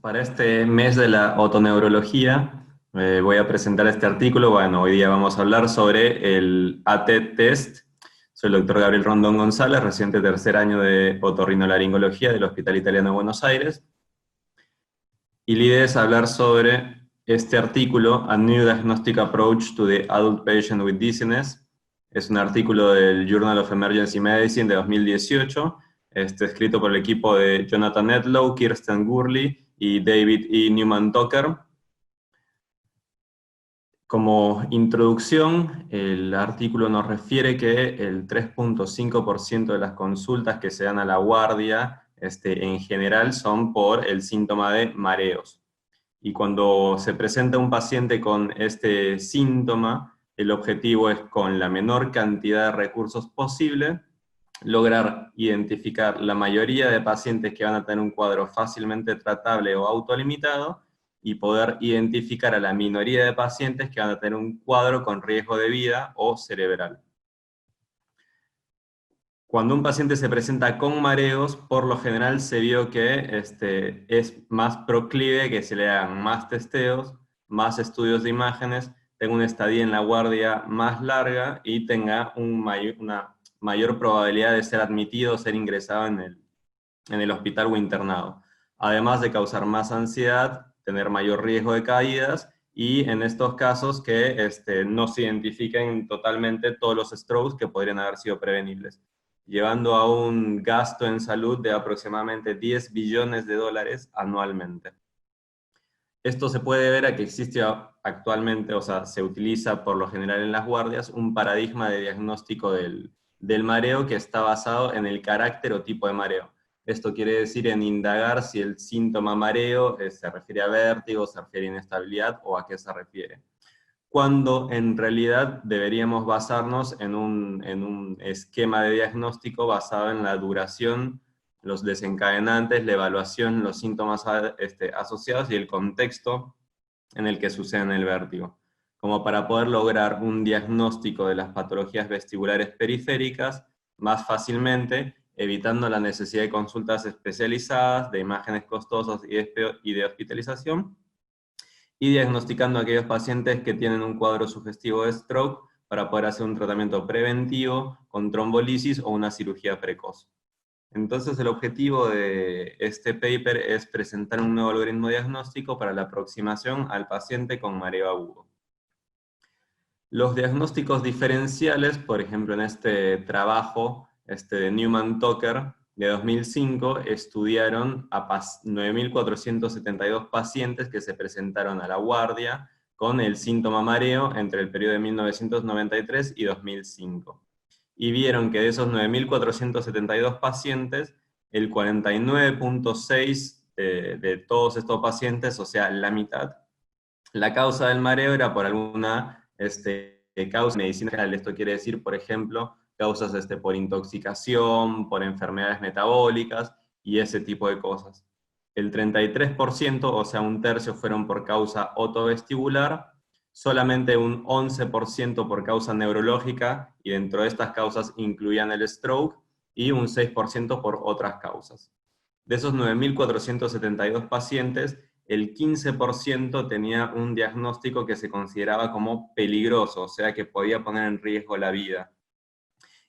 Para este mes de la otoneurología voy a presentar este artículo. Bueno, hoy día vamos a hablar sobre el AT-Test. Soy el doctor Gabriel Rondón González, residente tercer año de otorrinolaringología del Hospital Italiano de Buenos Aires. Y la idea es hablar sobre este artículo, A New Diagnostic Approach to the Adult Patient with Dizziness. Es un artículo del Journal of Emergency Medicine de 2018, escrito por el equipo de Jonathan Edlow, Kirsten Gurley y David E. Newman-Tucker. Como introducción, el artículo nos refiere que el 3.5% de las consultas que se dan a la guardia en general son por el síntoma de mareos. Y cuando se presenta un paciente con este síntoma, el objetivo es, con la menor cantidad de recursos posible, lograr identificar la mayoría de pacientes que van a tener un cuadro fácilmente tratable o autolimitado, y poder identificar a la minoría de pacientes que van a tener un cuadro con riesgo de vida o cerebral. Cuando un paciente se presenta con mareos, por lo general se vio que es más proclive que se le hagan más testeos, más estudios de imágenes, tenga una estadía en la guardia más larga y tenga una mayor probabilidad de ser admitido o ser ingresado en el hospital o internado. Además de causar más ansiedad, tener mayor riesgo de caídas, y en estos casos que no se identifiquen totalmente todos los strokes que podrían haber sido prevenibles, llevando a un gasto en salud de aproximadamente $10 billones anualmente. Esto se puede ver a que existe actualmente, o sea, se utiliza por lo general en las guardias, un paradigma de diagnóstico del mareo que está basado en el carácter o tipo de mareo. Esto quiere decir en indagar si el síntoma mareo se refiere a vértigo, se refiere a inestabilidad o a qué se refiere. Cuando en realidad deberíamos basarnos en un esquema de diagnóstico basado en la duración, los desencadenantes, la evaluación, los síntomas asociados y el contexto en el que sucede el vértigo, como para poder lograr un diagnóstico de las patologías vestibulares periféricas más fácilmente, evitando la necesidad de consultas especializadas, de imágenes costosas y de hospitalización, y diagnosticando a aquellos pacientes que tienen un cuadro sugestivo de stroke para poder hacer un tratamiento preventivo con trombolisis o una cirugía precoz. Entonces el objetivo de este paper es presentar un nuevo algoritmo diagnóstico para la aproximación al paciente con mareo agudo. Los diagnósticos diferenciales, por ejemplo en este trabajo de Newman-Tucker de 2005, estudiaron a 9.472 pacientes que se presentaron a la guardia con el síntoma mareo entre el periodo de 1993 y 2005. Y vieron que de esos 9.472 pacientes, el 49.6% de todos estos pacientes, o sea, la mitad, la causa del mareo era por alguna causa de medicina general. Esto quiere decir, por ejemplo, causas por intoxicación, por enfermedades metabólicas y ese tipo de cosas. El 33%, o sea, un tercio, fueron por causa otovestibular, solamente un 11% por causa neurológica, y dentro de estas causas incluían el stroke, y un 6% por otras causas. De esos 9.472 pacientes, el 15% tenía un diagnóstico que se consideraba como peligroso, o sea que podía poner en riesgo la vida.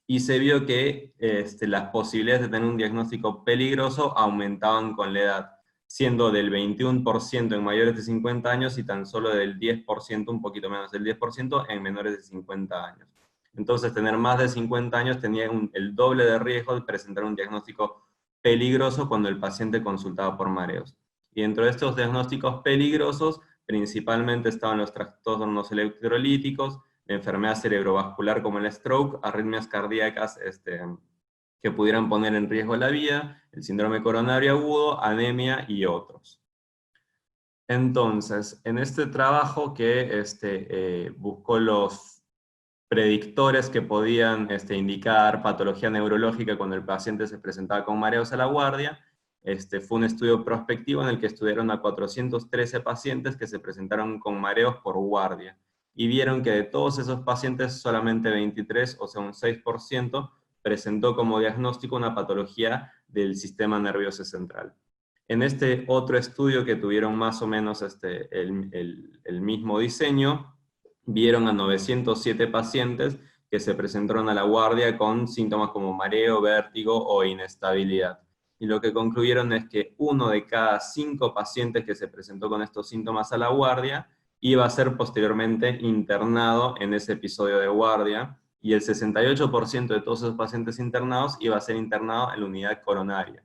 Y se vio que las posibilidades de tener un diagnóstico peligroso aumentaban con la edad, siendo del 21% en mayores de 50 años y tan solo del 10%, un poquito menos del 10%, en menores de 50 años. Entonces, tener más de 50 años tenía el doble de riesgo de presentar un diagnóstico peligroso cuando el paciente consultaba por mareos. Y dentro de estos diagnósticos peligrosos, principalmente estaban los trastornos electrolíticos, la enfermedad cerebrovascular como el stroke, arritmias cardíacas que pudieran poner en riesgo la vida, el síndrome coronario agudo, anemia y otros. Entonces, en este trabajo que buscó los predictores que podían indicar patología neurológica cuando el paciente se presentaba con mareos a la guardia, fue un estudio prospectivo en el que estudiaron a 413 pacientes que se presentaron con mareos por guardia, y vieron que de todos esos pacientes solamente 23, o sea un 6%, presentó como diagnóstico una patología del sistema nervioso central. En este otro estudio que tuvieron más o menos el mismo diseño, vieron a 907 pacientes que se presentaron a la guardia con síntomas como mareo, vértigo o inestabilidad. Y lo que concluyeron es que 1 de cada 5 pacientes que se presentó con estos síntomas a la guardia iba a ser posteriormente internado en ese episodio de guardia, y el 68% de todos esos pacientes internados iba a ser internado en la unidad coronaria.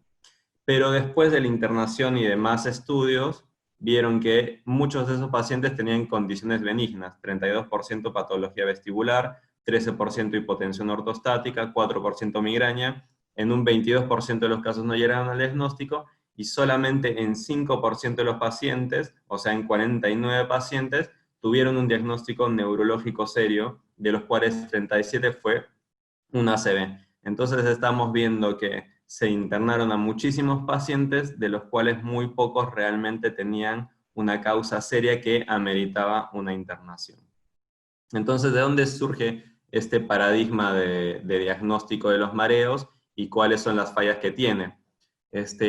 Pero después de la internación y de más estudios, vieron que muchos de esos pacientes tenían condiciones benignas: 32% patología vestibular, 13% hipotensión ortostática, 4% migraña. En un 22% de los casos no llegaron al diagnóstico, y solamente en 5% de los pacientes, o sea, en 49 pacientes, tuvieron un diagnóstico neurológico serio, de los cuales 37 fue un ACV. Entonces estamos viendo que se internaron a muchísimos pacientes, de los cuales muy pocos realmente tenían una causa seria que ameritaba una internación. Entonces, ¿de dónde surge este paradigma de diagnóstico de los mareos y cuáles son las fallas que tiene?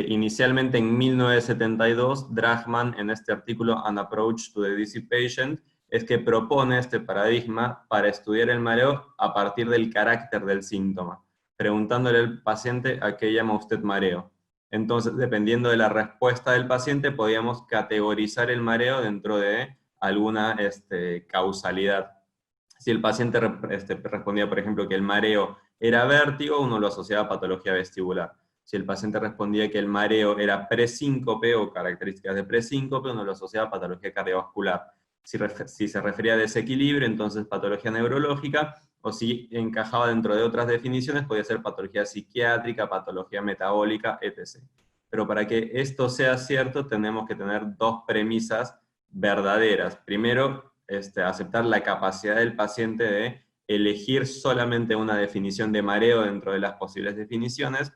Inicialmente en 1972, Drachman, en este artículo An Approach to the Dizzy Patient, es que propone este paradigma para estudiar el mareo a partir del carácter del síntoma, preguntándole al paciente a qué llama usted mareo. Entonces, dependiendo de la respuesta del paciente, podíamos categorizar el mareo dentro de alguna causalidad. Si el paciente respondía, por ejemplo, que el mareo era vértigo, uno lo asociaba a patología vestibular. Si el paciente respondía que el mareo era presíncope o características de presíncope, uno lo asociaba a patología cardiovascular. Si se refería a desequilibrio, entonces patología neurológica, o si encajaba dentro de otras definiciones, podía ser patología psiquiátrica, patología metabólica, etc. Pero para que esto sea cierto, tenemos que tener dos premisas verdaderas. Primero, aceptar la capacidad del paciente de elegir solamente una definición de mareo dentro de las posibles definiciones,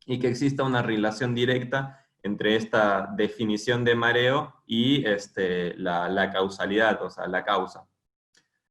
y que exista una relación directa entre esta definición de mareo y la causalidad, o sea, la causa.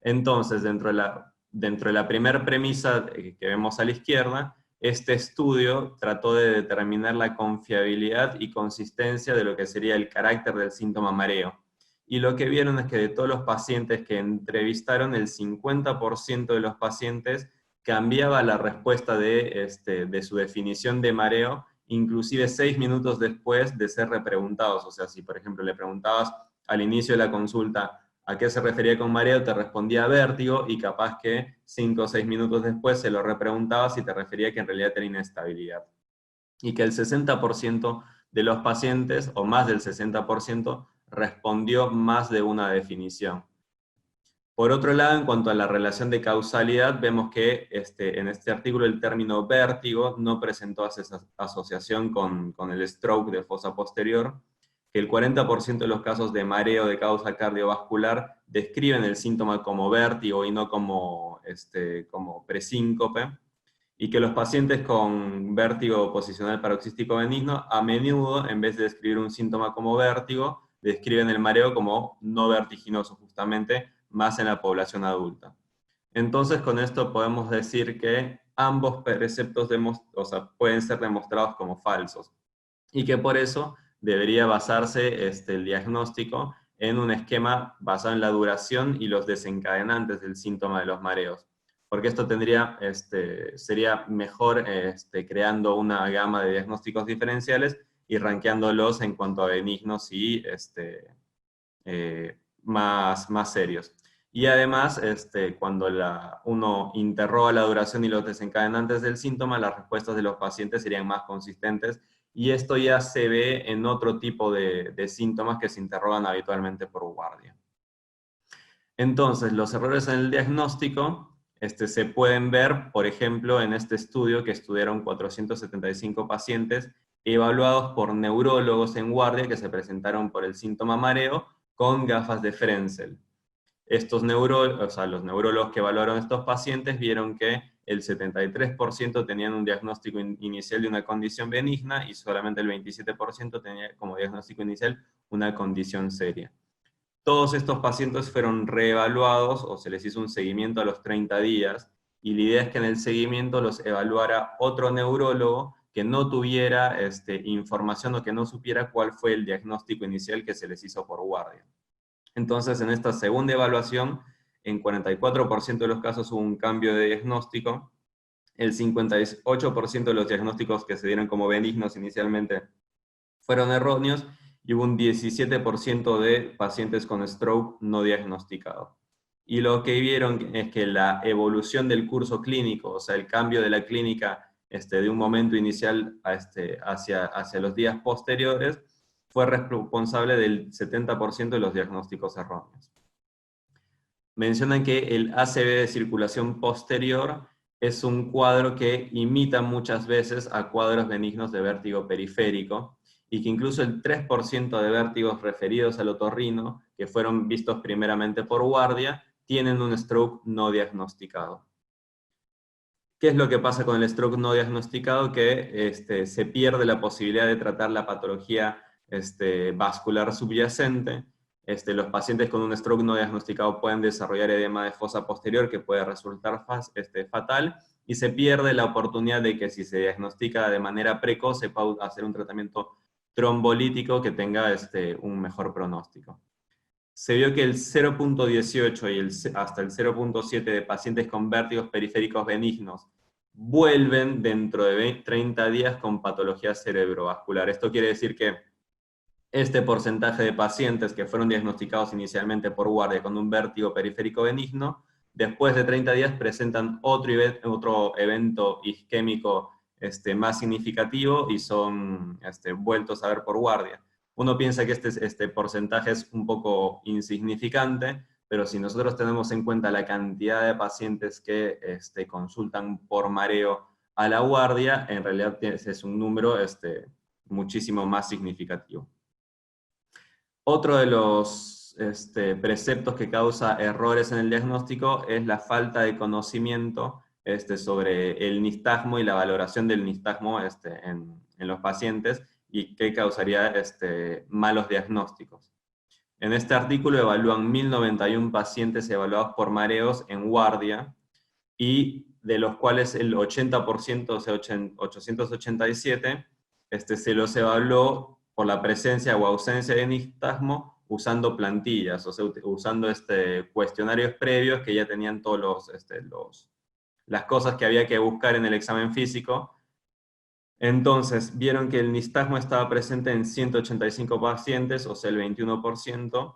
Entonces, dentro de la primera premisa que vemos a la izquierda, este estudio trató de determinar la confiabilidad y consistencia de lo que sería el carácter del síntoma mareo. Y lo que vieron es que de todos los pacientes que entrevistaron, el 50% de los pacientes cambiaba la respuesta de su definición de mareo, inclusive 6 minutos después de ser repreguntados. O sea, si por ejemplo le preguntabas al inicio de la consulta a qué se refería con mareo, te respondía vértigo, y capaz que 5 o 6 minutos después se lo repreguntabas y te refería que en realidad tenía inestabilidad. Y que el 60% de los pacientes, o más del 60%, respondió más de una definición. Por otro lado, en cuanto a la relación de causalidad, vemos que en este artículo el término vértigo no presentó asociación con el stroke de fosa posterior, que el 40% de los casos de mareo de causa cardiovascular describen el síntoma como vértigo y no como presíncope, y que los pacientes con vértigo posicional paroxístico benigno a menudo, en vez de describir un síntoma como vértigo, describen el mareo como no vertiginoso, justamente más en la población adulta. Entonces, con esto podemos decir que ambos preceptos pueden ser demostrados como falsos, y que por eso debería basarse el diagnóstico en un esquema basado en la duración y los desencadenantes del síntoma de los mareos. Porque esto sería mejor creando una gama de diagnósticos diferenciales y rankeándolos en cuanto a benignos y más serios. Y además, cuando uno interroga la duración y los desencadenantes del síntoma, las respuestas de los pacientes serían más consistentes, y esto ya se ve en otro tipo de síntomas que se interrogan habitualmente por guardia. Entonces, los errores en el diagnóstico se pueden ver, por ejemplo, en este estudio que estudiaron 475 pacientes evaluados por neurólogos en guardia que se presentaron por el síntoma mareo con gafas de Frenzel. Los neurólogos que evaluaron a estos pacientes vieron que el 73% tenían un diagnóstico inicial de una condición benigna, y solamente el 27% tenía como diagnóstico inicial una condición seria. Todos estos pacientes fueron reevaluados, o se les hizo un seguimiento a los 30 días, y la idea es que en el seguimiento los evaluara otro neurólogo que no tuviera información o que no supiera cuál fue el diagnóstico inicial que se les hizo por guardia. Entonces, en esta segunda evaluación, en 44% de los casos hubo un cambio de diagnóstico. El 58% de los diagnósticos que se dieron como benignos inicialmente fueron erróneos, y hubo un 17% de pacientes con stroke no diagnosticado. Y lo que vieron es que la evolución del curso clínico, o sea, el cambio de la clínica de un momento inicial hacia los días posteriores, fue responsable del 70% de los diagnósticos erróneos. Mencionan que el ACV de circulación posterior es un cuadro que imita muchas veces a cuadros benignos de vértigo periférico, y que incluso el 3% de vértigos referidos al otorrino, que fueron vistos primeramente por guardia, tienen un stroke no diagnosticado. ¿Qué es lo que pasa con el stroke no diagnosticado? Que se pierde la posibilidad de tratar la patología vascular subyacente. Los pacientes con un stroke no diagnosticado pueden desarrollar edema de fosa posterior, que puede resultar fatal, y se pierde la oportunidad de que, si se diagnostica de manera precoz, se pueda hacer un tratamiento trombolítico que tenga un mejor pronóstico. Se vio que el 0.18 y hasta el 0.7 de pacientes con vértigos periféricos benignos vuelven dentro de 30 días con patología cerebrovascular. Esto quiere decir que este porcentaje de pacientes que fueron diagnosticados inicialmente por guardia con un vértigo periférico benigno, después de 30 días presentan otro evento isquémico más significativo y son vueltos a ver por guardia. Uno piensa que este porcentaje es un poco insignificante, pero si nosotros tenemos en cuenta la cantidad de pacientes que consultan por mareo a la guardia, en realidad es un número muchísimo más significativo. Otro de los preceptos que causa errores en el diagnóstico es la falta de conocimiento sobre el nistagmo y la valoración del nistagmo en los pacientes, y que causaría malos diagnósticos. En este artículo evalúan 1091 pacientes evaluados por mareos en guardia, y de los cuales el 80%, o sea, 887, se los evaluó por la presencia o ausencia de nistagmo usando plantillas, o sea, usando cuestionarios previos que ya tenían todos las cosas que había que buscar en el examen físico. Entonces, vieron que el nistagmo estaba presente en 185 pacientes, o sea, el 21%,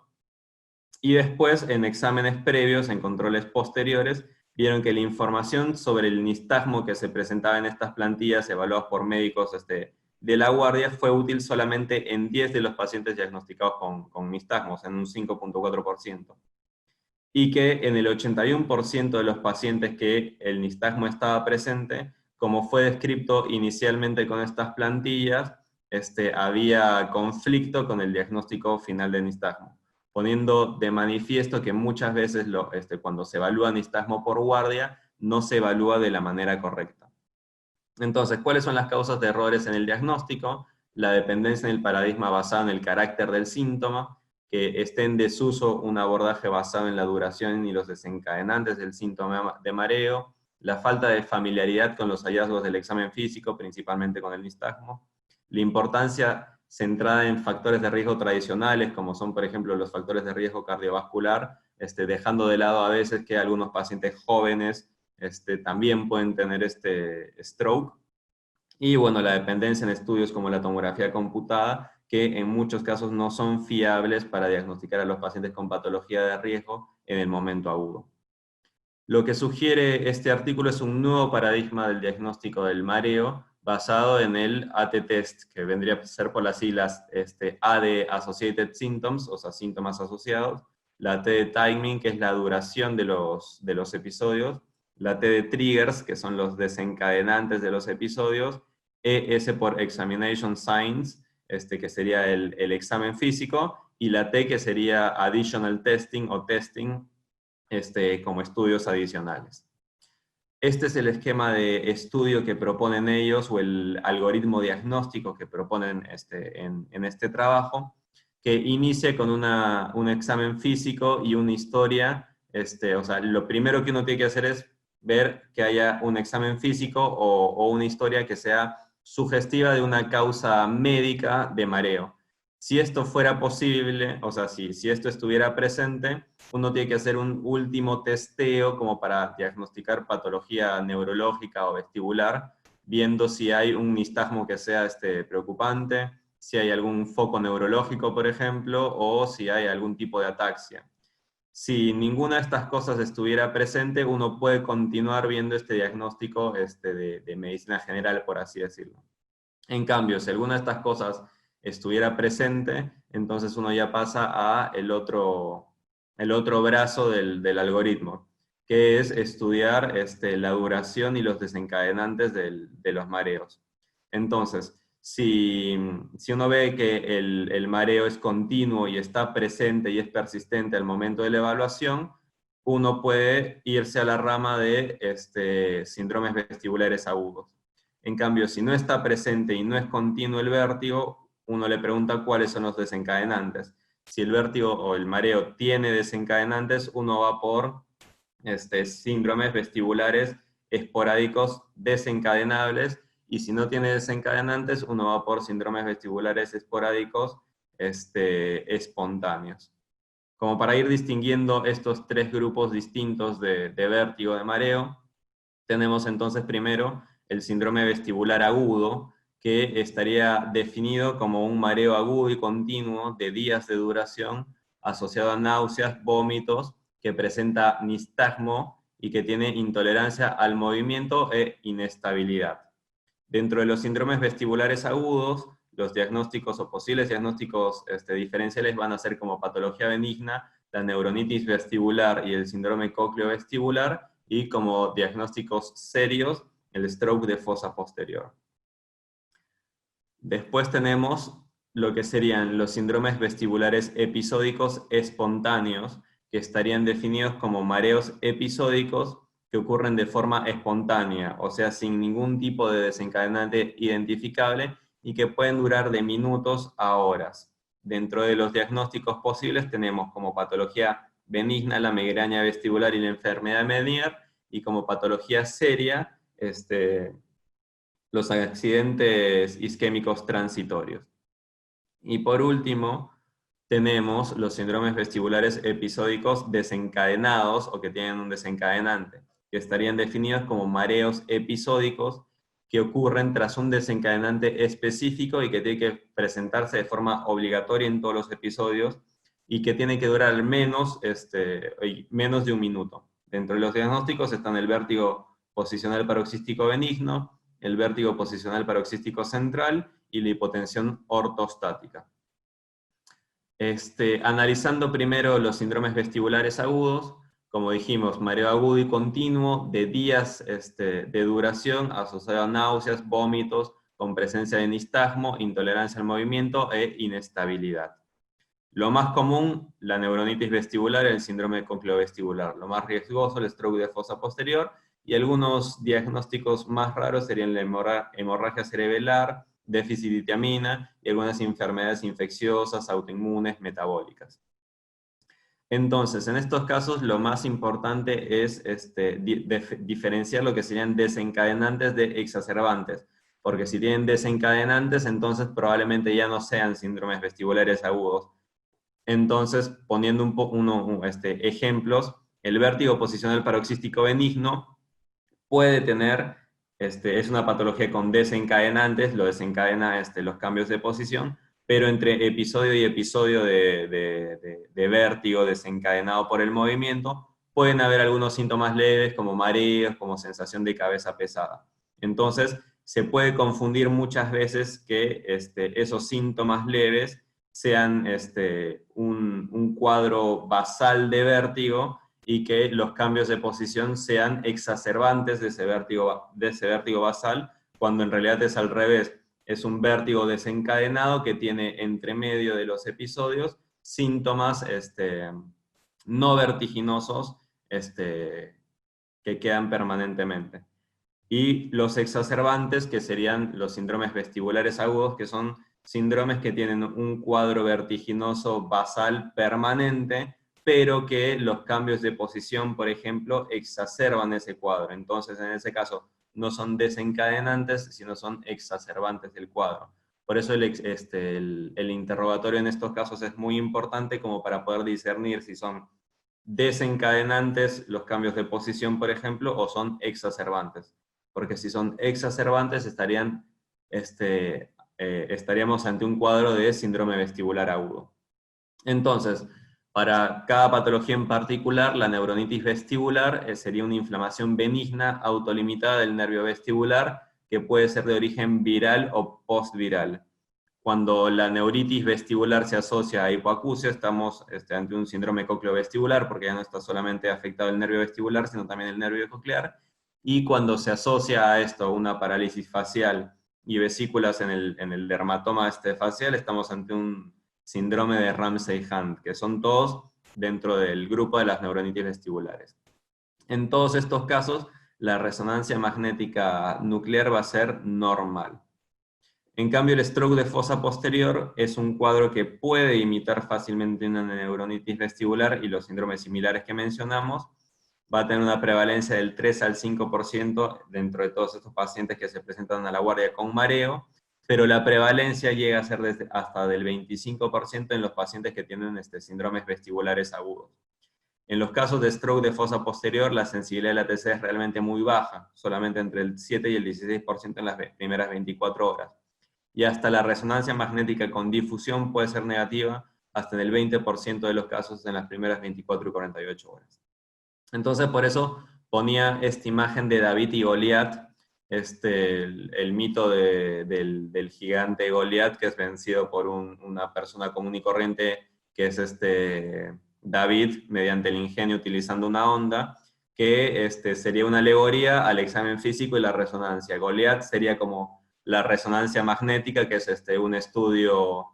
y después, en exámenes previos, en controles posteriores, vieron que la información sobre el nistagmo que se presentaba en estas plantillas evaluadas por médicos de la guardia fue útil solamente en 10 de los pacientes diagnosticados con nistagmos, en un 5.4%. Y que en el 81% de los pacientes que el nistagmo estaba presente, como fue descrito inicialmente con estas plantillas, había conflicto con el diagnóstico final de nistagmo, poniendo de manifiesto que muchas veces cuando se evalúa nistagmo por guardia, no se evalúa de la manera correcta. Entonces, ¿cuáles son las causas de errores en el diagnóstico? La dependencia en el paradigma basado en el carácter del síntoma, que esté en desuso un abordaje basado en la duración y los desencadenantes del síntoma de mareo, la falta de familiaridad con los hallazgos del examen físico, principalmente con el nistagmo, la importancia centrada en factores de riesgo tradicionales, como son, por ejemplo, los factores de riesgo cardiovascular, dejando de lado a veces que algunos pacientes jóvenes también pueden tener stroke. Y bueno, la dependencia en estudios como la tomografía computada, que en muchos casos no son fiables para diagnosticar a los pacientes con patología de riesgo en el momento agudo. Lo que sugiere este artículo es un nuevo paradigma del diagnóstico del mareo basado en el AT-test, que vendría a ser por las siglas AD Associated Symptoms, o sea, síntomas asociados, la T de Timing, que es la duración de los episodios, la T de Triggers, que son los desencadenantes de los episodios, ES por Examination Signs, que sería el examen físico, y la T, que sería Additional Testing o Testing, como estudios adicionales. Este es el esquema de estudio que proponen ellos, o el algoritmo diagnóstico que proponen en este trabajo, que inicia con un examen físico y una historia. O sea, lo primero que uno tiene que hacer es ver que haya un examen físico o una historia que sea sugestiva de una causa médica de mareo. Si esto fuera posible, o sea, si esto estuviera presente, uno tiene que hacer un último testeo como para diagnosticar patología neurológica o vestibular, viendo si hay un nistagmo que sea preocupante, si hay algún foco neurológico, por ejemplo, o si hay algún tipo de ataxia. Si ninguna de estas cosas estuviera presente, uno puede continuar viendo este diagnóstico de medicina general, por así decirlo. En cambio, si alguna de estas cosas estuviera presente, entonces uno ya pasa a el otro brazo del algoritmo, que es estudiar la duración y los desencadenantes de los mareos. Entonces, si uno ve que el mareo es continuo y está presente y es persistente al momento de la evaluación, uno puede irse a la rama de síndromes vestibulares agudos. En cambio, si no está presente y no es continuo el vértigo, uno le pregunta cuáles son los desencadenantes. Si el vértigo o el mareo tiene desencadenantes, uno va por síndromes vestibulares esporádicos desencadenables, y si no tiene desencadenantes, uno va por síndromes vestibulares esporádicos espontáneos. Como para ir distinguiendo estos tres grupos distintos de vértigo, de mareo, tenemos entonces primero el síndrome vestibular agudo, que estaría definido como un mareo agudo y continuo de días de duración asociado a náuseas, vómitos, que presenta nistagmo y que tiene intolerancia al movimiento e inestabilidad. Dentro de los síndromes vestibulares agudos, los diagnósticos o posibles diagnósticos diferenciales van a ser como patología benigna, la neuronitis vestibular y el síndrome cócleo-vestibular, y como diagnósticos serios, el stroke de fosa posterior. Después tenemos lo que serían los síndromes vestibulares episódicos espontáneos, que estarían definidos como mareos episódicos que ocurren de forma espontánea, o sea, sin ningún tipo de desencadenante identificable, y que pueden durar de minutos a horas. Dentro de los diagnósticos posibles tenemos como patología benigna la migraña vestibular y la enfermedad de Meniere, y como patología seria, los accidentes isquémicos transitorios. Y por último, tenemos los síndromes vestibulares episódicos desencadenados o que tienen un desencadenante, que estarían definidos como mareos episódicos que ocurren tras un desencadenante específico y que tiene que presentarse de forma obligatoria en todos los episodios y que tiene que durar al menos, menos de un minuto. Dentro de los diagnósticos están el vértigo posicional paroxístico benigno, el vértigo posicional paroxístico central y la hipotensión ortostática. Analizando primero los síndromes vestibulares agudos, como dijimos, mareo agudo y continuo de días de duración asociado a náuseas, vómitos, con presencia de nistagmo, intolerancia al movimiento e inestabilidad. Lo más común, la neuronitis vestibular, el síndrome cócleo-vestibular. Lo más riesgoso, el stroke de fosa posterior, y algunos diagnósticos más raros serían la hemorragia cerebelar, déficit de tiamina y algunas enfermedades infecciosas, autoinmunes, metabólicas. Entonces, en estos casos, lo más importante es diferenciar lo que serían desencadenantes de exacerbantes, porque si tienen desencadenantes, entonces probablemente ya no sean síndromes vestibulares agudos. Entonces, poniendo ejemplos, el vértigo posicional paroxístico benigno puede tener, es una patología con desencadenantes, lo desencadena los cambios de posición, pero entre episodio y episodio de vértigo desencadenado por el movimiento, pueden haber algunos síntomas leves como mareos, como sensación de cabeza pesada. Entonces, se puede confundir muchas veces que esos síntomas leves sean un cuadro basal de vértigo y que los cambios de posición sean exacerbantes de ese vértigo basal, cuando en realidad es al revés. Es un vértigo desencadenado que tiene entre medio de los episodios síntomas no vertiginosos que quedan permanentemente. Y los exacerbantes, que serían los síndromes vestibulares agudos, que son síndromes que tienen un cuadro vertiginoso basal permanente, pero que los cambios de posición, por ejemplo, exacerban ese cuadro. Entonces, en ese caso, no son desencadenantes, sino son exacerbantes del cuadro. Por eso el interrogatorio en estos casos es muy importante como para poder discernir si son desencadenantes los cambios de posición, por ejemplo, o son exacerbantes. Porque si son exacerbantes estaríamos ante un cuadro de síndrome vestibular agudo. Entonces, para cada patología en particular, la neuronitis vestibular sería una inflamación benigna autolimitada del nervio vestibular que puede ser de origen viral o postviral. Cuando la neuritis vestibular se asocia a hipoacusia, estamos ante un síndrome cócleo-vestibular, porque ya no está solamente afectado el nervio vestibular, sino también el nervio coclear. Y cuando se asocia a esto una parálisis facial y vesículas en el dermatoma facial, estamos ante un síndrome de Ramsay-Hunt, que son todos dentro del grupo de las neuronitis vestibulares. En todos estos casos, la resonancia magnética nuclear va a ser normal. En cambio, el stroke de fosa posterior es un cuadro que puede imitar fácilmente una neuronitis vestibular y los síndromes similares que mencionamos. Va a tener una prevalencia del 3 al 5% dentro de todos estos pacientes que se presentan a la guardia con mareo, pero la prevalencia llega a ser hasta del 25% en los pacientes que tienen síndromes vestibulares agudos. En los casos de stroke de fosa posterior, la sensibilidad de la TC es realmente muy baja, solamente entre el 7 y el 16% en las primeras 24 horas. Y hasta la resonancia magnética con difusión puede ser negativa hasta en el 20% de los casos en las primeras 24 y 48 horas. Entonces, por eso ponía esta imagen de David y Goliat, el mito del gigante Goliat, que es vencido por una persona común y corriente, que es David, mediante el ingenio utilizando una onda, que sería una alegoría al examen físico y la resonancia. Goliat sería como la resonancia magnética, que es un estudio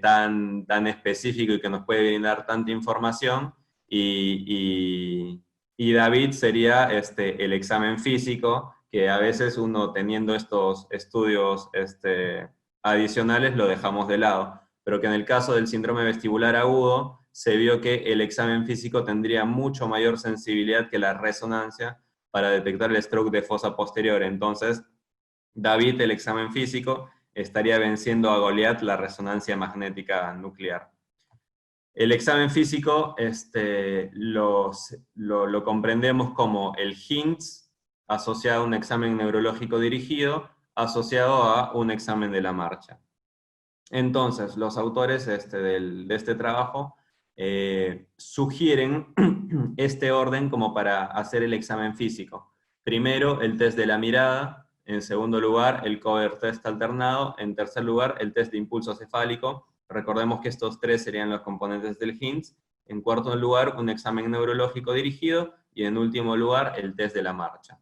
tan específico y que nos puede brindar tanta información, y David sería el examen físico, que a veces uno teniendo estos estudios adicionales lo dejamos de lado, pero que en el caso del síndrome vestibular agudo se vio que el examen físico tendría mucho mayor sensibilidad que la resonancia para detectar el stroke de fosa posterior. Entonces, David, el examen físico, estaría venciendo a Goliat, la resonancia magnética nuclear. El examen físico lo comprendemos como el HINTS asociado a un examen neurológico dirigido, asociado a un examen de la marcha. Entonces, los autores de este trabajo sugieren este orden como para hacer el examen físico. Primero, el test de la mirada. En segundo lugar, el cover test alternado. En tercer lugar, el test de impulso cefálico. Recordemos que estos tres serían los componentes del HINTS. En cuarto lugar, un examen neurológico dirigido. Y en último lugar, el test de la marcha.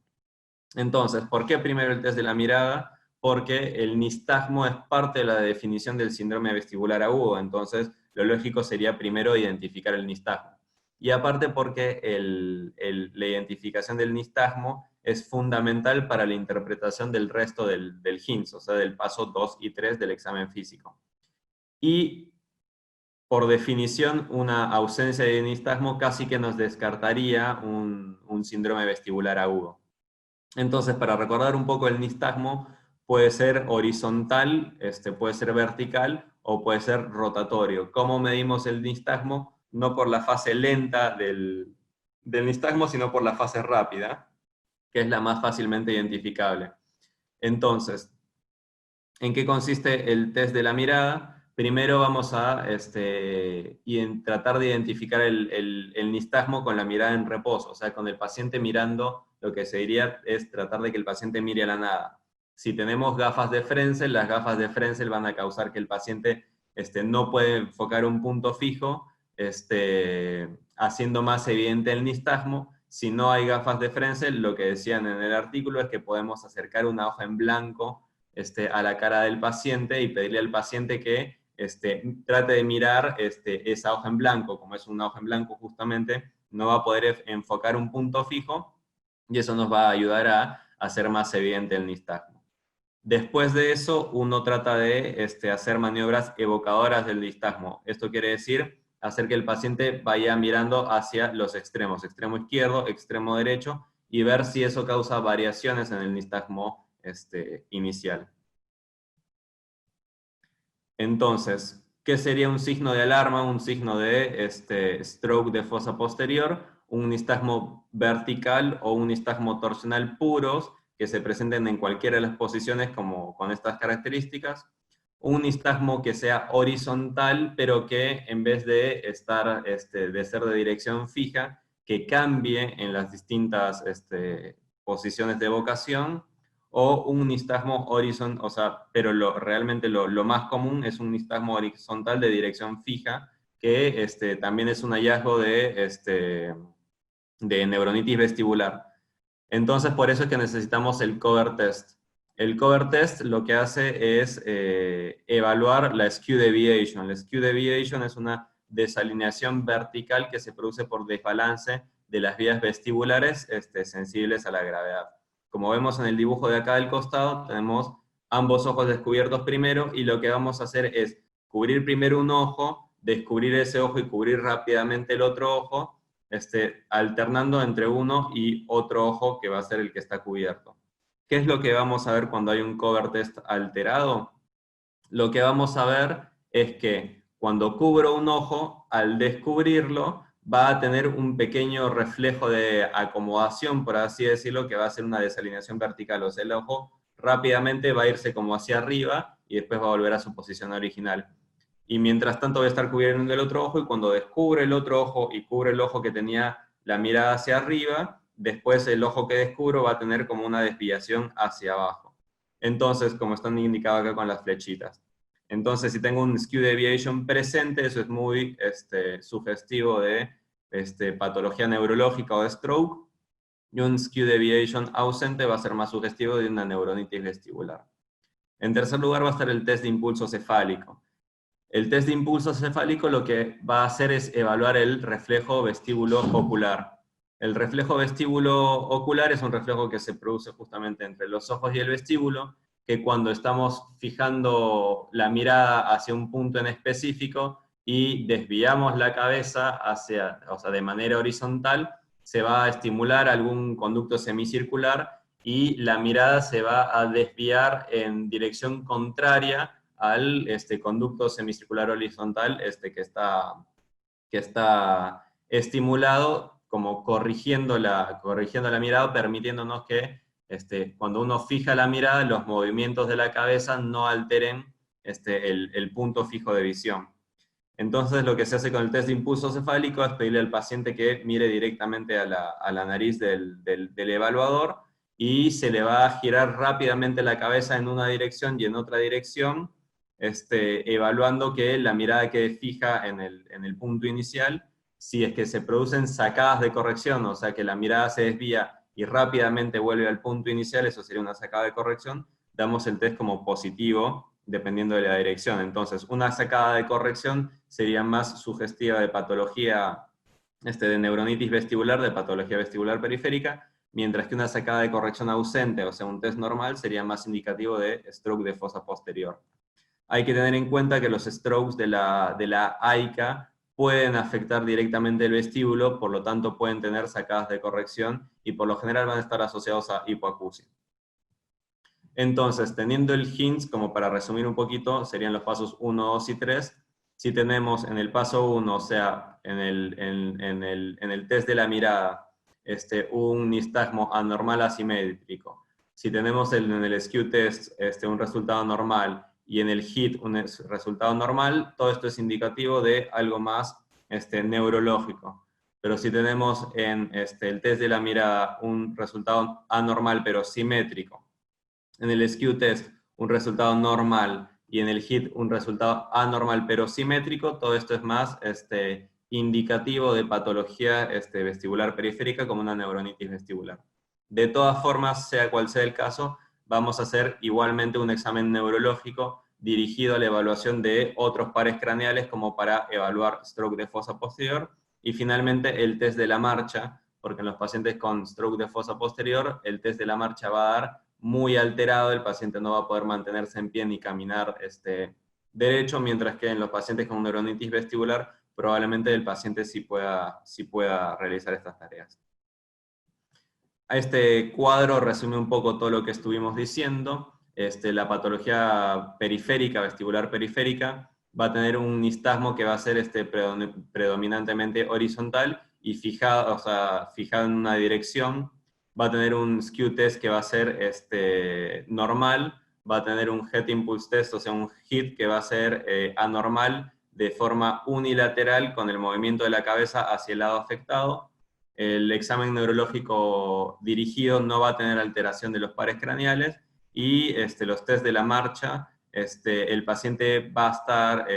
Entonces, ¿por qué primero el test de la mirada? Porque el nistagmo es parte de la definición del síndrome vestibular agudo. Entonces, lo lógico sería primero identificar el nistagmo. Y aparte porque la identificación del nistagmo es fundamental para la interpretación del resto del HINTS, o sea, del paso 2 y 3 del examen físico. Y por definición, una ausencia de nistagmo casi que nos descartaría un síndrome vestibular agudo. Entonces, para recordar un poco el nistagmo, puede ser horizontal, puede ser vertical o puede ser rotatorio. ¿Cómo medimos el nistagmo? No por la fase lenta del nistagmo, sino por la fase rápida, que es la más fácilmente identificable. Entonces, ¿en qué consiste el test de la mirada? Primero vamos a tratar de identificar el nistagmo con la mirada en reposo, o sea, con el paciente mirando. Lo que se diría es tratar de que el paciente mire a la nada. Si tenemos gafas de Frenzel, las gafas de Frenzel van a causar que el paciente no puede enfocar un punto fijo, haciendo más evidente el nistagmo. Si no hay gafas de Frenzel, lo que decían en el artículo es que podemos acercar una hoja en blanco a la cara del paciente y pedirle al paciente que trate de mirar esa hoja en blanco. Como es una hoja en blanco justamente, no va a poder enfocar un punto fijo, y eso nos va a ayudar a hacer más evidente el nistagmo. Después de eso, uno trata de hacer maniobras evocadoras del nistagmo. Esto quiere decir hacer que el paciente vaya mirando hacia los extremos, extremo izquierdo, extremo derecho, y ver si eso causa variaciones en el nistagmo inicial. Entonces, ¿qué sería un signo de alarma? Un signo de stroke de fosa posterior, un nistagmo vertical o un nistagmo torsional puros que se presenten en cualquiera de las posiciones como con estas características, un nistagmo que sea horizontal, pero que en vez de de ser de dirección fija, que cambie en las distintas posiciones de evocación, o un nistagmo horizontal, o sea, pero realmente lo más común es un nistagmo horizontal de dirección fija, que también es un hallazgo de neuronitis vestibular. Entonces, por eso es que necesitamos el cover test. El cover test lo que hace es evaluar la skew deviation. La skew deviation es una desalineación vertical que se produce por desbalance de las vías vestibulares sensibles a la gravedad. Como vemos en el dibujo de acá del costado, tenemos ambos ojos descubiertos primero, y lo que vamos a hacer es cubrir primero un ojo, descubrir ese ojo y cubrir rápidamente el otro ojo, alternando entre uno y otro ojo que va a ser el que está cubierto. ¿Qué es lo que vamos a ver cuando hay un cover test alterado? Lo que vamos a ver es que cuando cubro un ojo, al descubrirlo, va a tener un pequeño reflejo de acomodación, por así decirlo, que va a ser una desalineación vertical. O sea, el ojo rápidamente va a irse como hacia arriba y después va a volver a su posición original. Y mientras tanto voy a estar cubriendo el otro ojo, y cuando descubre el otro ojo y cubre el ojo que tenía la mirada hacia arriba, después el ojo que descubro va a tener como una desviación hacia abajo. Entonces, como están indicados acá con las flechitas. Entonces, si tengo un skew deviation presente, eso es muy sugestivo de patología neurológica o de stroke, y un skew deviation ausente va a ser más sugestivo de una neuronitis vestibular. En tercer lugar va a estar el test de impulso cefálico. El test de impulso cefálico lo que va a hacer es evaluar el reflejo vestíbulo ocular. El reflejo vestíbulo ocular es un reflejo que se produce justamente entre los ojos y el vestíbulo, que cuando estamos fijando la mirada hacia un punto en específico y desviamos la cabeza hacia, o sea, de manera horizontal, se va a estimular algún conducto semicircular y la mirada se va a desviar en dirección contraria al conducto semicircular horizontal que está estimulado, como corrigiendo la mirada, permitiéndonos que cuando uno fija la mirada, los movimientos de la cabeza no alteren el punto fijo de visión. Entonces, lo que se hace con el test de impulso cefálico es pedirle al paciente que mire directamente a la nariz del evaluador, y se le va a girar rápidamente la cabeza en una dirección y en otra dirección, evaluando que la mirada quede fija en el punto inicial. Si es que se producen sacadas de corrección, o sea que la mirada se desvía y rápidamente vuelve al punto inicial, eso sería una sacada de corrección, damos el test como positivo, dependiendo de la dirección. Entonces, una sacada de corrección sería más sugestiva de patología de neuronitis vestibular, de patología vestibular periférica, mientras que una sacada de corrección ausente, o sea, un test normal, sería más indicativo de stroke de fosa posterior. Hay que tener en cuenta que los strokes de la AICA pueden afectar directamente el vestíbulo, por lo tanto pueden tener sacadas de corrección y por lo general van a estar asociados a hipoacusia. Entonces, teniendo el HINTS, como para resumir un poquito, serían los pasos 1, 2 y 3. Si tenemos en el paso 1, o sea, en el test de la mirada, un nistagmo anormal asimétrico, si tenemos en el skew test un resultado normal y en el HIT un resultado normal, todo esto es indicativo de algo más neurológico. Pero si tenemos en el test de la mirada un resultado anormal pero simétrico, en el skew test un resultado normal y en el HIT un resultado anormal pero simétrico, todo esto es más indicativo de patología vestibular periférica, como una neuronitis vestibular. De todas formas, sea cual sea el caso, vamos a hacer igualmente un examen neurológico dirigido a la evaluación de otros pares craneales, como para evaluar stroke de fosa posterior, y finalmente el test de la marcha, porque en los pacientes con stroke de fosa posterior, el test de la marcha va a dar muy alterado, el paciente no va a poder mantenerse en pie ni caminar derecho, mientras que en los pacientes con neuronitis vestibular, probablemente el paciente sí pueda realizar estas tareas. Este cuadro resume un poco todo lo que estuvimos diciendo. La patología periférica, vestibular periférica, va a tener un nistagmo que va a ser predominantemente horizontal y fijado, o sea, fijado en una dirección. Va a tener un skew test que va a ser normal, va a tener un head impulse test, o sea, un hit que va a ser anormal de forma unilateral con el movimiento de la cabeza hacia el lado afectado. El examen neurológico dirigido no va a tener alteración de los pares craneales y los test de la marcha, el paciente va a estar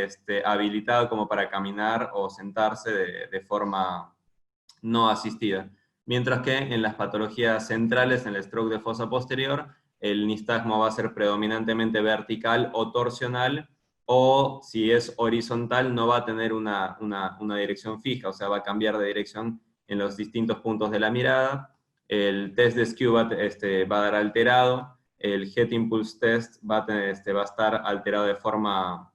habilitado como para caminar o sentarse de forma no asistida. Mientras que en las patologías centrales, en el stroke de fosa posterior, el nistagmo va a ser predominantemente vertical o torsional, o si es horizontal no va a tener una dirección fija, o sea, va a cambiar de dirección en los distintos puntos de la mirada. El test de skew va a dar alterado, el head impulse test va a estar alterado de forma,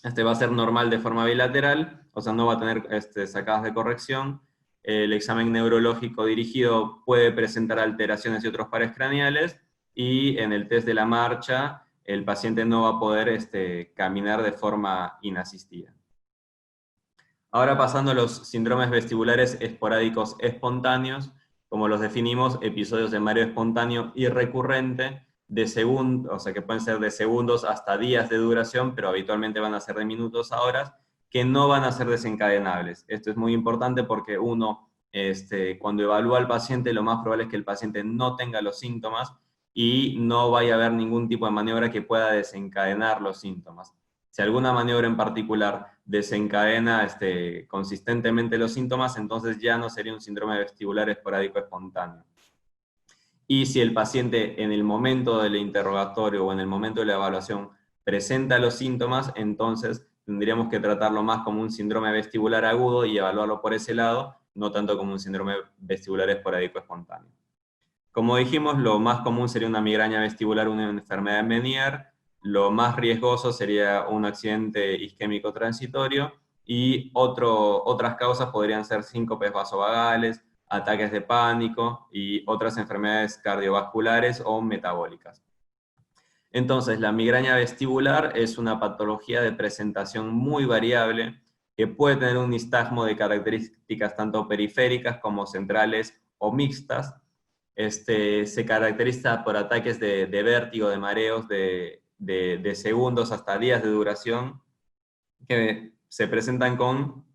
va a ser normal de forma bilateral, o sea, no va a tener sacadas de corrección. El examen neurológico dirigido puede presentar alteraciones de otros pares craneales, y en el test de la marcha el paciente no va a poder caminar de forma inasistida. Ahora pasando a los síndromes vestibulares esporádicos espontáneos, como los definimos, episodios de mareo espontáneo y recurrente, o sea, que pueden ser de segundos hasta días de duración, pero habitualmente van a ser de minutos a horas, que no van a ser desencadenables. Esto es muy importante porque uno, cuando evalúa al paciente, lo más probable es que el paciente no tenga los síntomas y no vaya a haber ningún tipo de maniobra que pueda desencadenar los síntomas. Si alguna maniobra en particular desencadena consistentemente los síntomas, entonces ya no sería un síndrome vestibular esporádico espontáneo. Y si el paciente en el momento del interrogatorio o en el momento de la evaluación presenta los síntomas, entonces tendríamos que tratarlo más como un síndrome vestibular agudo y evaluarlo por ese lado, no tanto como un síndrome vestibular esporádico espontáneo. Como dijimos, lo más común sería una migraña vestibular, una enfermedad de Meniere. Lo más riesgoso sería un accidente isquémico transitorio, y otras causas podrían ser síncopes vasovagales, ataques de pánico y otras enfermedades cardiovasculares o metabólicas. Entonces, la migraña vestibular es una patología de presentación muy variable que puede tener un nistagmo de características tanto periféricas como centrales o mixtas. Se caracteriza por ataques de vértigo, de mareos de segundos hasta días de duración, que se presentan con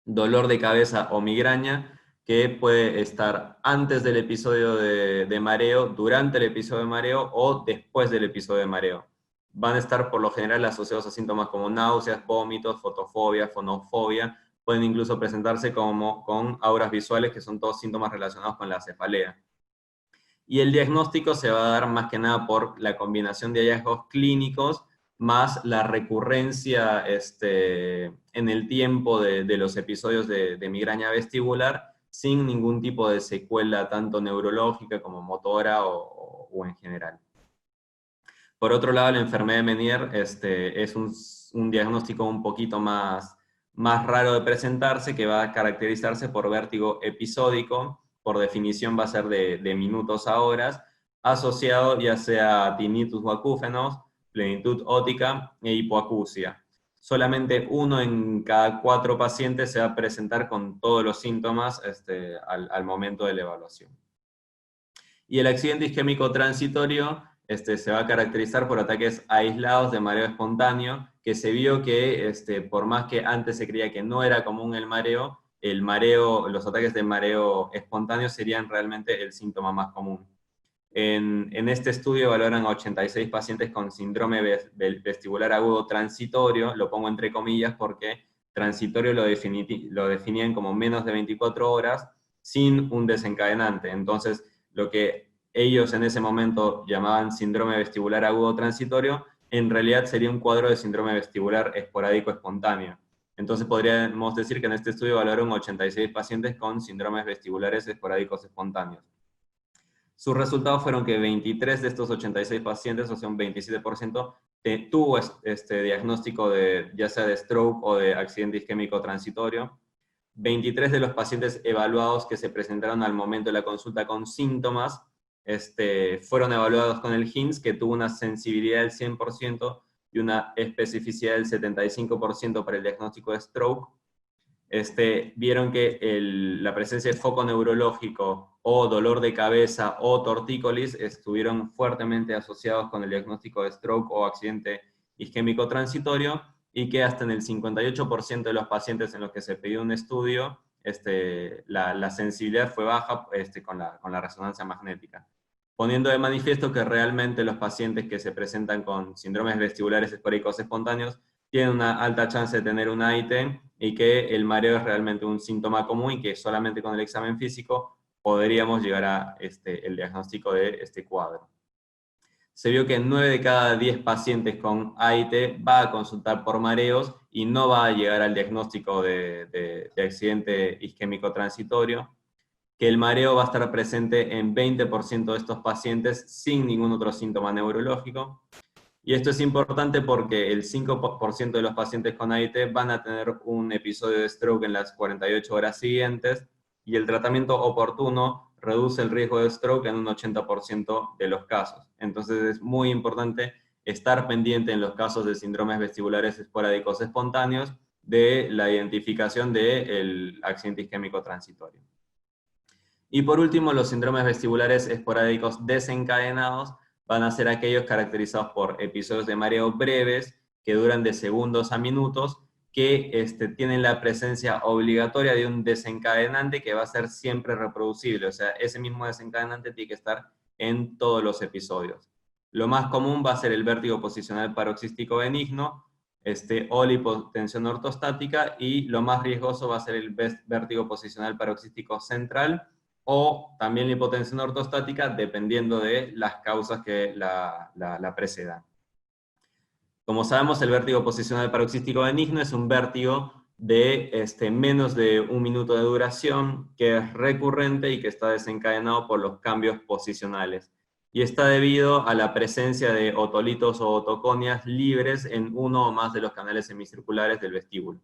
dolor de cabeza o migraña, que puede estar antes del episodio de mareo, durante el episodio de mareo o después del episodio de mareo. Van a estar por lo general asociados a síntomas como náuseas, vómitos, fotofobia, fonofobia. Pueden incluso presentarse con auras visuales, que son todos síntomas relacionados con la cefalea. Y el diagnóstico se va a dar más que nada por la combinación de hallazgos clínicos más la recurrencia en el tiempo de los episodios de migraña vestibular, sin ningún tipo de secuela tanto neurológica como motora o en general. Por otro lado, la enfermedad de Meniere es un diagnóstico un poquito más raro de presentarse, que va a caracterizarse por vértigo episódico. Por definición va a ser de minutos a horas, asociado ya sea a tinnitus o acúfenos, plenitud óptica e hipoacusia. Solamente 1 en cada 4 pacientes se va a presentar con todos los síntomas al momento de la evaluación. Y el accidente isquémico transitorio se va a caracterizar por ataques aislados de mareo espontáneo, que se vio que por más que antes se creía que no era común el mareo, los ataques de mareo espontáneo serían realmente el síntoma más común. En este estudio valoran a 86 pacientes con síndrome vestibular agudo transitorio, lo pongo entre comillas porque transitorio lo definían como menos de 24 horas sin un desencadenante. Entonces, lo que ellos en ese momento llamaban síndrome vestibular agudo transitorio, en realidad sería un cuadro de síndrome vestibular esporádico espontáneo. Entonces podríamos decir que en este estudio valoraron 86 pacientes con síndromes vestibulares esporádicos espontáneos. Sus resultados fueron que 23 de estos 86 pacientes, o sea un 27%, tuvo este diagnóstico ya sea de stroke o de accidente isquémico transitorio. 23 de los pacientes evaluados que se presentaron al momento de la consulta con síntomas, fueron evaluados con el HINS, que tuvo una sensibilidad del 100% y una especificidad del 75% para el diagnóstico de stroke. Vieron que la presencia de foco neurológico o dolor de cabeza o tortícolis estuvieron fuertemente asociados con el diagnóstico de stroke o accidente isquémico transitorio, y que hasta en el 58% de los pacientes en los que se pidió un estudio, la sensibilidad fue baja con la resonancia magnética, poniendo de manifiesto que realmente los pacientes que se presentan con síndromes vestibulares esporádicos espontáneos tienen una alta chance de tener un AIT, y que el mareo es realmente un síntoma común y que solamente con el examen físico podríamos llegar a el diagnóstico de este cuadro. Se vio que 9 de cada 10 pacientes con AIT va a consultar por mareos y no va a llegar al diagnóstico de accidente isquémico transitorio, que el mareo va a estar presente en 20% de estos pacientes sin ningún otro síntoma neurológico. Y esto es importante porque el 5% de los pacientes con AIT van a tener un episodio de stroke en las 48 horas siguientes, y el tratamiento oportuno reduce el riesgo de stroke en un 80% de los casos. Entonces es muy importante estar pendiente en los casos de síndromes vestibulares esporádicos espontáneos de la identificación del accidente isquémico transitorio. Y por último, los síndromes vestibulares esporádicos desencadenados van a ser aquellos caracterizados por episodios de mareo breves, que duran de segundos a minutos, que tienen la presencia obligatoria de un desencadenante que va a ser siempre reproducible. O sea, ese mismo desencadenante tiene que estar en todos los episodios. Lo más común va a ser el vértigo posicional paroxístico benigno, o la hipotensión ortostática, y lo más riesgoso va a ser el vértigo posicional paroxístico central, o también la hipotensión ortostática, dependiendo de las causas que la precedan. Como sabemos, el vértigo posicional paroxístico benigno es un vértigo de menos de un minuto de duración, que es recurrente y que está desencadenado por los cambios posicionales. Y está debido a la presencia de otolitos o otoconias libres en uno o más de los canales semicirculares del vestíbulo.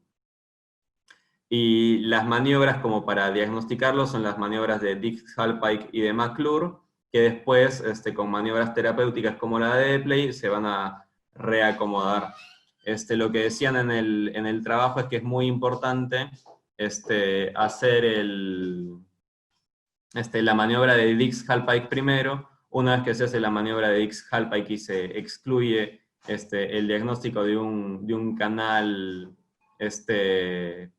Y las maniobras como para diagnosticarlo son las maniobras de Dix-Hallpike y de McClure, que después, con maniobras terapéuticas como la de Epley, se van a reacomodar. Lo que decían en el trabajo es que es muy importante hacer la maniobra de Dix-Hallpike primero. Una vez que se hace la maniobra de Dix-Hallpike y se excluye el diagnóstico de un canal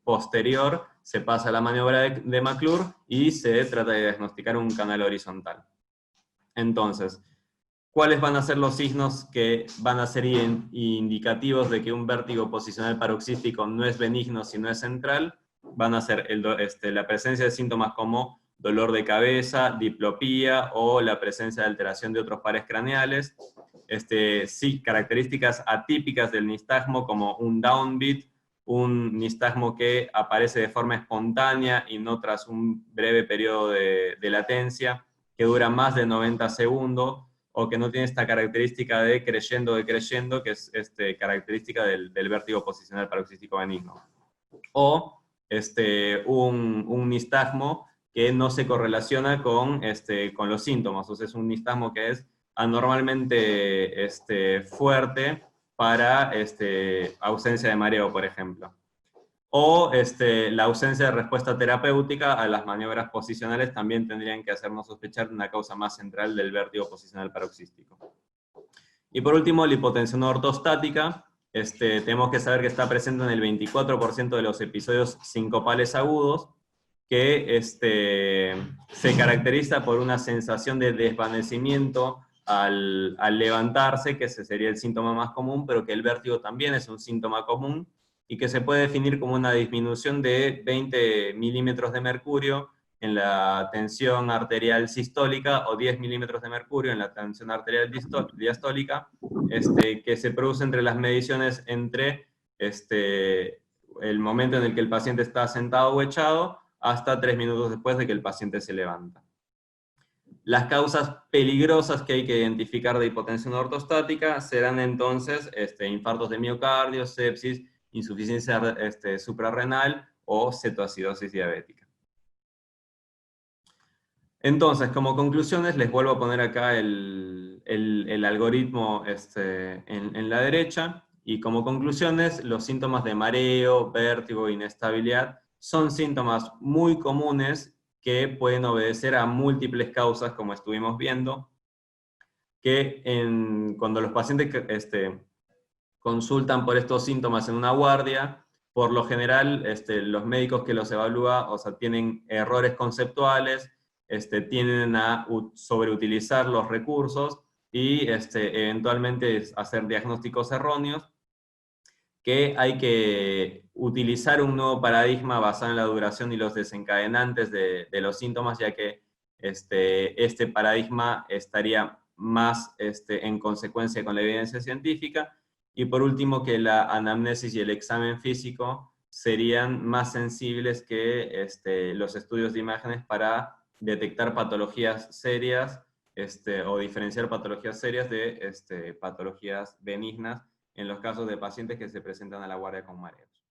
posterior, se pasa a la maniobra de McClure y se trata de diagnosticar un canal horizontal. Entonces, ¿cuáles van a ser los signos que van a ser indicativos de que un vértigo posicional paroxístico no es benigno sino es central? Van a ser la presencia de síntomas como dolor de cabeza, diplopía, o la presencia de alteración de otros pares craneales. Sí, características atípicas del nistagmo como un downbeat, un nistagmo que aparece de forma espontánea y no tras un breve periodo de latencia, que dura más de 90 segundos, o que no tiene esta característica de creyendo, que es característica del vértigo posicional paroxístico benigno. O un nistagmo que no se correlaciona con los síntomas. O sea, es un nistagmo que es anormalmente fuerte para ausencia de mareo, por ejemplo. O la ausencia de respuesta terapéutica a las maniobras posicionales también tendrían que hacernos sospechar de una causa más central del vértigo posicional paroxístico. Y por último, la hipotensión ortostática. Tenemos que saber que está presente en el 24% de los episodios sincopales agudos, que se caracteriza por una sensación de desvanecimiento al levantarse, que ese sería el síntoma más común, pero que el vértigo también es un síntoma común, y que se puede definir como una disminución de 20 milímetros de mercurio en la tensión arterial sistólica, o 10 milímetros de mercurio en la tensión arterial diastólica, que se produce entre las mediciones entre el momento en el que el paciente está sentado o echado hasta 3 minutos después de que el paciente se levanta. Las causas peligrosas que hay que identificar de hipotensión ortostática serán entonces infartos de miocardio, sepsis, insuficiencia suprarrenal o cetoacidosis diabética. Entonces, como conclusiones, les vuelvo a poner acá el algoritmo en la derecha, y como conclusiones, los síntomas de mareo, vértigo, inestabilidad son síntomas muy comunes que pueden obedecer a múltiples causas, como estuvimos viendo, que cuando los pacientes consultan por estos síntomas en una guardia, por lo general los médicos que los evalúan, o sea, tienen errores conceptuales, tienden a sobreutilizar los recursos y eventualmente hacer diagnósticos erróneos, que hay que utilizar un nuevo paradigma basado en la duración y los desencadenantes de los síntomas, ya que este paradigma estaría más en consecuencia con la evidencia científica. Y por último, que la anamnesis y el examen físico serían más sensibles que los estudios de imágenes para detectar patologías serias o diferenciar patologías serias de patologías benignas en los casos de pacientes que se presentan a la guardia con mareos.